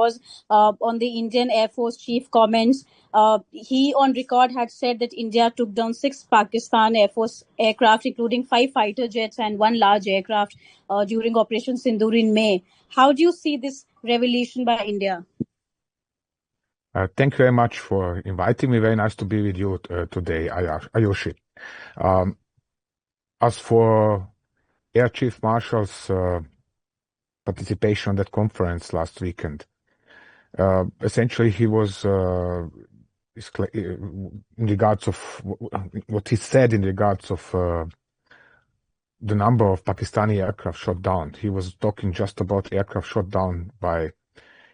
because on the Indian Air Force chief comments, he on record had said that India took down 6 Pakistan Air Force aircraft, including 5 fighter jets and 1 large aircraft during Operation Sindoor in May. How do you see this revelation by India? Thank you very much for inviting me. Very nice to be with you today, Ayushi. As for Air Chief Marshal's participation on that conference last weekend, essentially he was in regards of what he said in regards of the number of Pakistani aircraft shot down. He was talking just about aircraft shot down by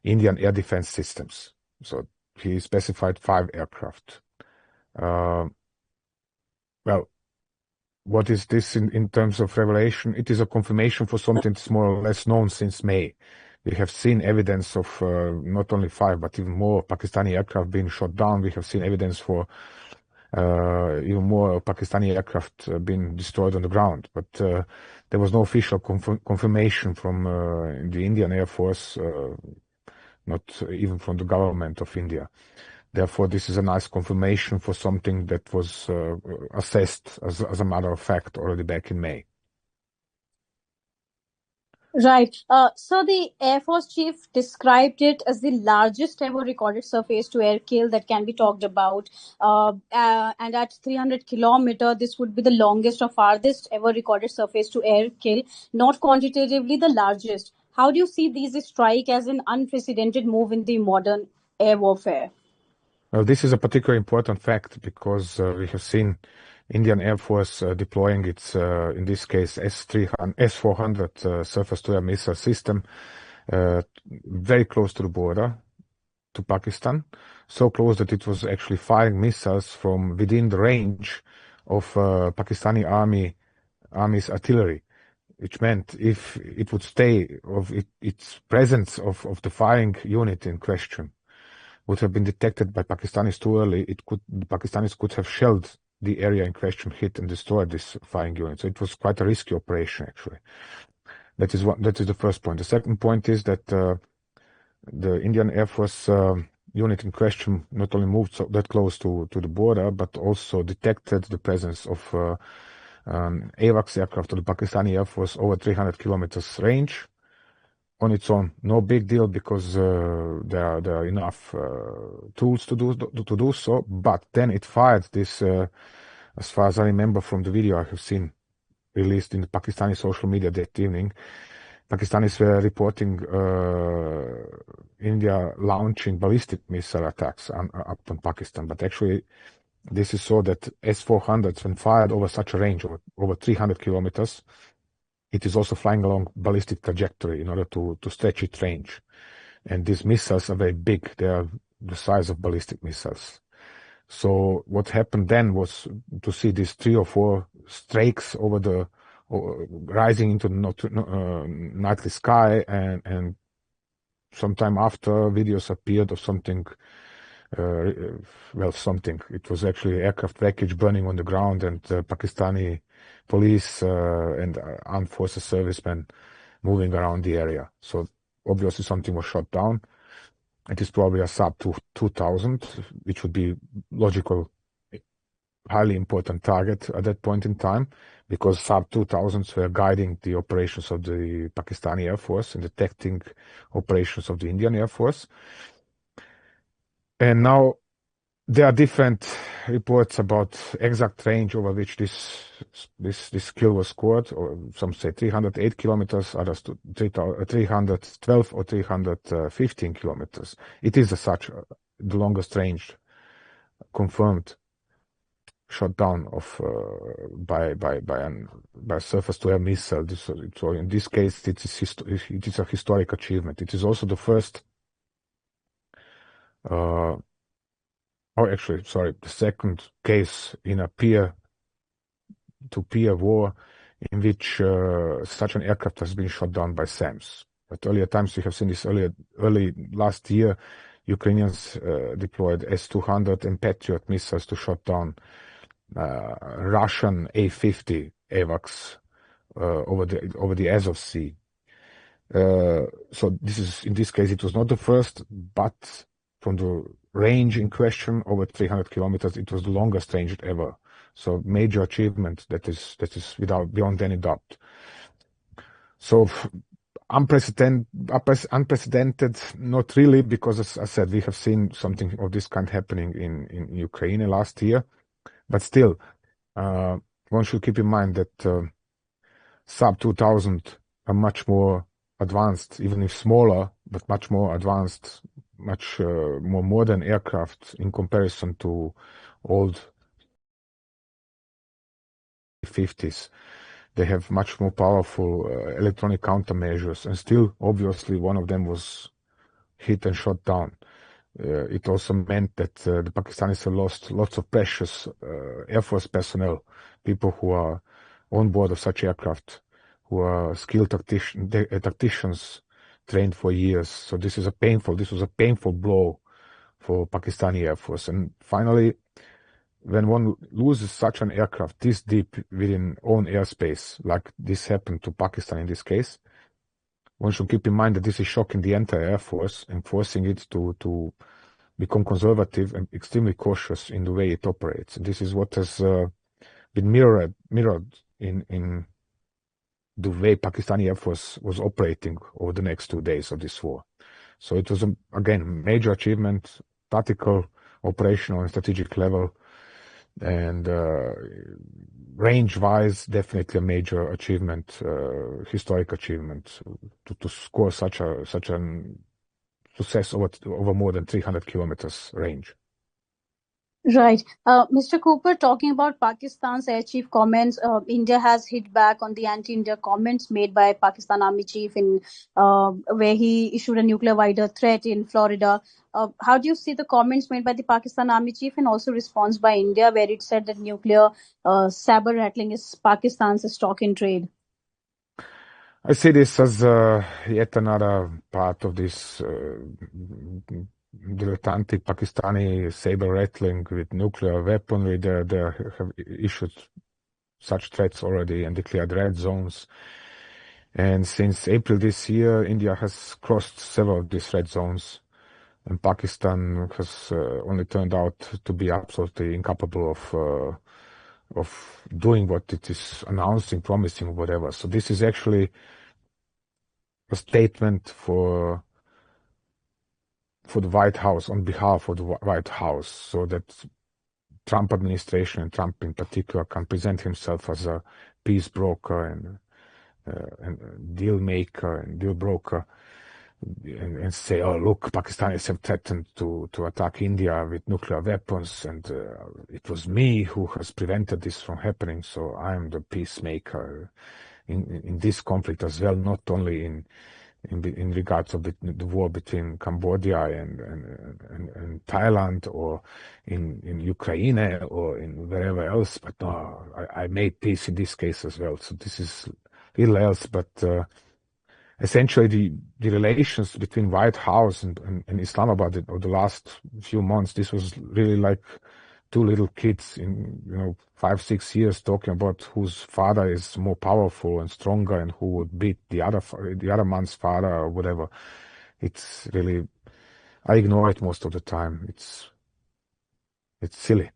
Indian air defense systems. So he specified 5 aircraft. Well, what is this in terms of revelation? It is a confirmation for something that's more or less known since May. We have seen evidence of not only 5, but even more Pakistani aircraft being shot down. We have seen evidence for even more Pakistani aircraft being destroyed on the ground. But there was no official confirmation from the Indian Air Force, not even from the government of India. Therefore, this is a nice confirmation for something that was assessed as a matter of fact already back in May. Right. So the Air Force chief described it as the largest ever recorded surface-to-air kill that can be talked about. And at 300 kilometers, this would be the longest or farthest ever recorded surface-to-air kill, not quantitatively the largest. How do you see these strike as an unprecedented move in the modern air warfare? Well, this is a particularly important fact because we have seen Indian Air Force deploying its, in this case, S-400 surface-to-air missile system very close to the border to Pakistan, so close that it was actually firing missiles from within the range of Pakistani army's artillery, which meant if it would stay of its presence of the firing unit in question would have been detected by Pakistanis too early, the Pakistanis could have shelled the area in question, hit and destroyed this firing unit. So it was quite a risky operation, actually. That is the first point. The second point is that the Indian Air Force unit in question not only moved that close to the border, but also detected the presence of AWACS aircraft of the Pakistani Air Force over 300 kilometers range. On its own, no big deal because there are enough tools to do so. But then it fired this, as far as I remember from the video I have seen released in the Pakistani social media that evening, Pakistanis were reporting India launching ballistic missile attacks up on Pakistan. But actually, this is so that S-400s, when fired over such a range, over 300 kilometers, it is also flying along ballistic trajectory in order to stretch its range. And these missiles are very big. They are the size of ballistic missiles. So what happened then was to see these 3 or 4 strakes rising into the nightly sky, and sometime after videos appeared of something. It was actually aircraft wreckage burning on the ground, and Pakistani police and armed forces servicemen moving around the area. So obviously something was shot down. It is probably a sub 2000, which would be logical, highly important target at that point in time, because sub 2000s were guiding the operations of the Pakistani Air Force and detecting operations of the Indian Air Force. And now there are different reports about exact range over which this kill was scored, or some say 308 kilometers, others 312 or 315 kilometers. It is the longest range confirmed shot down of by a surface-to-air missile. So in this case, it is a historic achievement. It is also the first. The second case in a peer-to-peer war in which such an aircraft has been shot down by SAMs. At earlier times, we have seen this early last year, Ukrainians deployed S-200 and Patriot missiles to shot down Russian A-50 AWACS over the Azov Sea. So in this case, it was not the first, but from the range in question, over 300 kilometers, it was the longest range ever. So major achievement that is without beyond any doubt. So unprecedented, not really, because as I said, we have seen something of this kind happening in Ukraine last year. But still, one should keep in mind that sub 2000 are much more advanced, even if smaller, but much more advanced, much more modern aircraft in comparison to old 50s. They have much more powerful electronic countermeasures, and still, obviously, one of them was hit and shot down. It also meant that the Pakistanis have lost lots of precious Air Force personnel, people who are on board of such aircraft, who are skilled tacticians trained for years. So this was a painful blow for Pakistani Air Force. And finally, when one loses such an aircraft this deep within own airspace, like this happened to Pakistan in this case, one should keep in mind that this is shocking the entire Air Force and forcing it to become conservative and extremely cautious in the way it operates. And this is what has been mirrored in the way Pakistani Air Force was operating over the next 2 days of this war. So it was, again, major achievement, tactical, operational, and strategic level. And range-wise, definitely a major achievement, historic achievement, to score such an success over more than 300 kilometers range. Right. Mr. Cooper, talking about Pakistan's air chief comments, India has hit back on the anti-India comments made by Pakistan Army chief in where he issued a nuclear wider threat in Florida. How do you see the comments made by the Pakistan Army chief and also response by India, where it said that nuclear saber rattling is Pakistan's stock in trade? I see this as yet another part of this dilettantic Pakistani saber rattling with nuclear weaponry. They have issued such threats already and declared red zones. And since April this year, India has crossed several of these red zones, and Pakistan has only turned out to be absolutely incapable of doing what it is announcing, promising, whatever. So this is actually a statement for the White House, on behalf of the White House, so that Trump administration and Trump in particular can present himself as a peace broker and deal maker and deal broker, and say, oh, look, Pakistanis have threatened to attack India with nuclear weapons, and it was me who has prevented this from happening, so I'm the peacemaker in this conflict as well, not only in regards of the war between Cambodia and Thailand, or in Ukraine, or in wherever else, but no, I made peace in this case as well. So this is little else, but essentially the relations between White House and Islamabad over the last few months, this was really like two little kids in 5-6 years talking about whose father is more powerful and stronger and who would beat the other man's father or whatever. It's really, I ignore it most of the time. It's silly.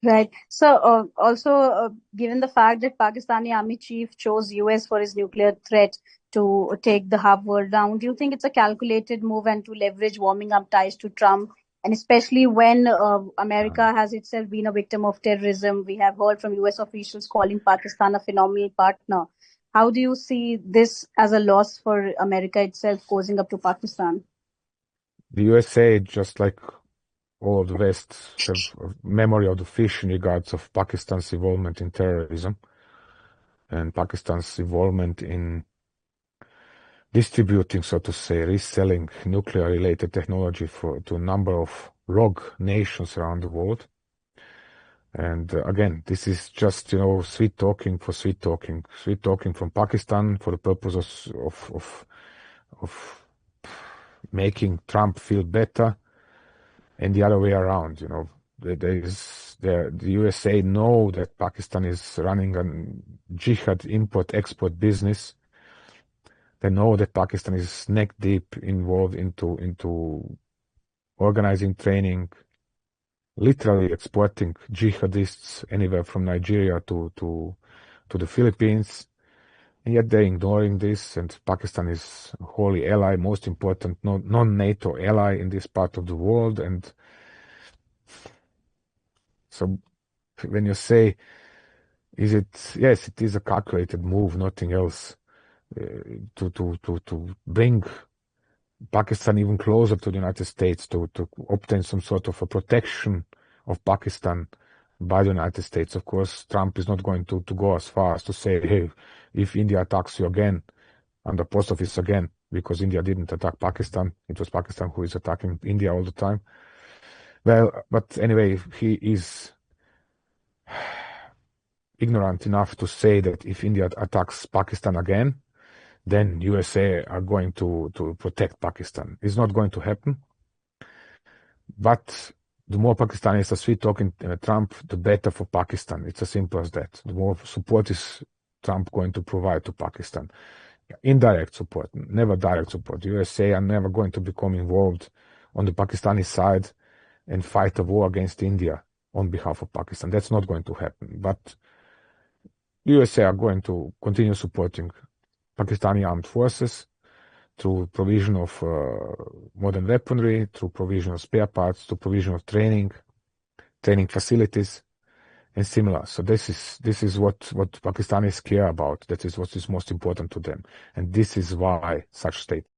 Right. So, also, given the fact that Pakistani Army chief chose US for his nuclear threat to take the half world down, do you think it's a calculated move and to leverage warming up ties to Trump? And especially when America has itself been a victim of terrorism, we have heard from US officials calling Pakistan a phenomenal partner. How do you see this as a loss for America itself, causing up to Pakistan? The USA, just like all of the West, have a memory of the fish in regards of Pakistan's involvement in terrorism and Pakistan's involvement in distributing, so to say, reselling nuclear-related technology to a number of rogue nations around the world. And again, this is just, sweet talking for sweet talking from Pakistan for the purpose of making Trump feel better, and the other way around. The USA know that Pakistan is running a jihad import-export business, They know that Pakistan is neck deep involved into organizing training, literally exporting jihadists anywhere from Nigeria to the Philippines. And yet they're ignoring this, and Pakistan is a holy ally, most important non-NATO ally in this part of the world. And so when you say, yes, it is a calculated move, nothing else, to bring Pakistan even closer to the United States, to obtain some sort of a protection of Pakistan by the United States. Of course, Trump is not going to go as far as to say, hey, if India attacks you again, and the post office again, because India didn't attack Pakistan. It was Pakistan who is attacking India all the time. Well, but anyway, he is ignorant enough to say that if India attacks Pakistan again, then USA are going to protect Pakistan. It's not going to happen. But the more Pakistanis are sweet-talking Trump, the better for Pakistan. It's as simple as that. The more support is Trump going to provide to Pakistan. Indirect support, never direct support. USA are never going to become involved on the Pakistani side and fight a war against India on behalf of Pakistan. That's not going to happen. But USA are going to continue supporting Pakistani armed forces through provision of modern weaponry, through provision of spare parts, through provision of training facilities, and similar. So this is what Pakistanis care about. That is what is most important to them, and this is why such statements